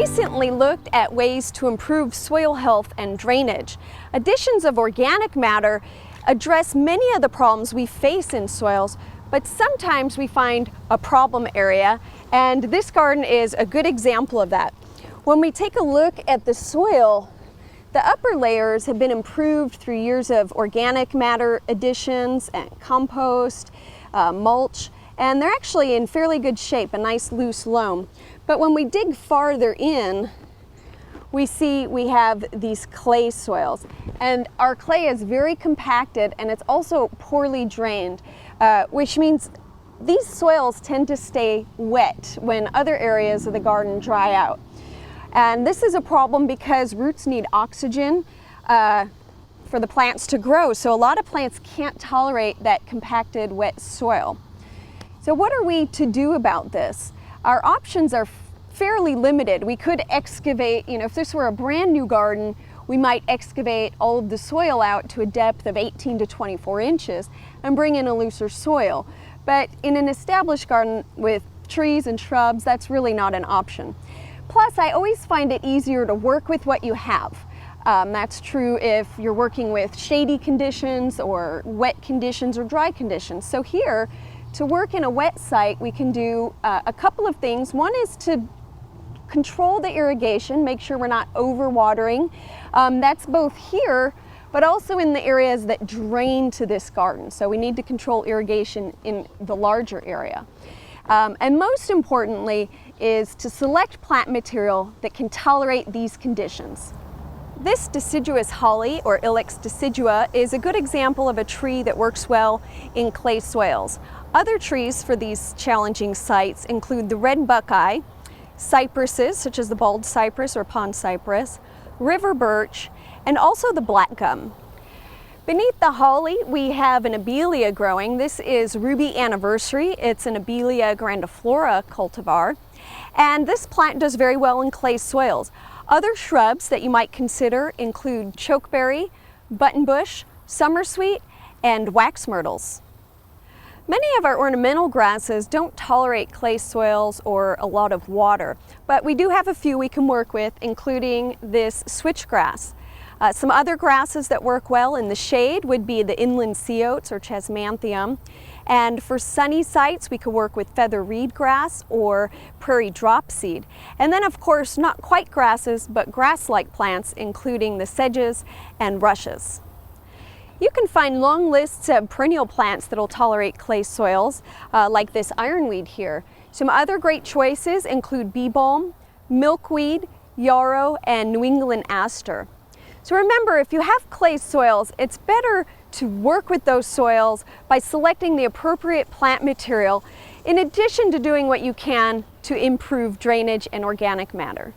recently looked at ways to improve soil health and drainage. Additions of organic matter address many of the problems we face in soils, but sometimes we find a problem area, and this garden is a good example of that. When we take a look at the soil, the upper layers have been improved through years of organic matter additions and compost, mulch, and they're actually in fairly good shape, a nice loose loam. But when we dig farther in, we see we have these clay soils, and our clay is very compacted and it's also poorly drained, which means these soils tend to stay wet when other areas of the garden dry out. And this is a problem because roots need oxygen for the plants to grow, so a lot of plants can't tolerate that compacted wet soil. So what are we to do about this? Our options are fairly limited. We could excavate, if this were a brand new garden, we might excavate all of the soil out to a depth of 18 to 24 inches and bring in a looser soil. But in an established garden with trees and shrubs, that's really not an option. Plus, I always find it easier to work with what you have. That's true if you're working with shady conditions or wet conditions or dry conditions. So here, to work in a wet site, we can do a couple of things. One is to control the irrigation, make sure we're not overwatering. That's both here, but also in the areas that drain to this garden. So we need to control irrigation in the larger area. And most importantly is to select plant material that can tolerate these conditions. This deciduous holly, or Ilex decidua, is a good example of a tree that works well in clay soils. Other trees for these challenging sites include the red buckeye, cypresses such as the bald cypress or pond cypress, river birch, and also the black gum. Beneath the holly, we have an abelia growing. This is Ruby Anniversary. It's an Abelia grandiflora cultivar, and this plant does very well in clay soils. Other shrubs that you might consider include chokeberry, buttonbush, summersweet, and wax myrtles. Many of our ornamental grasses don't tolerate clay soils or a lot of water, but we do have a few we can work with, including this switchgrass. Some other grasses that work well in the shade would be the inland sea oats or chasmanthium. And for sunny sites, we could work with feather reed grass or prairie dropseed. And then, of course, not quite grasses, but grass-like plants, including the sedges and rushes. You can find long lists of perennial plants that will tolerate clay soils, like this ironweed here. Some other great choices include bee balm, milkweed, yarrow, and New England aster. So remember, if you have clay soils, it's better to work with those soils by selecting the appropriate plant material, in addition to doing what you can to improve drainage and organic matter.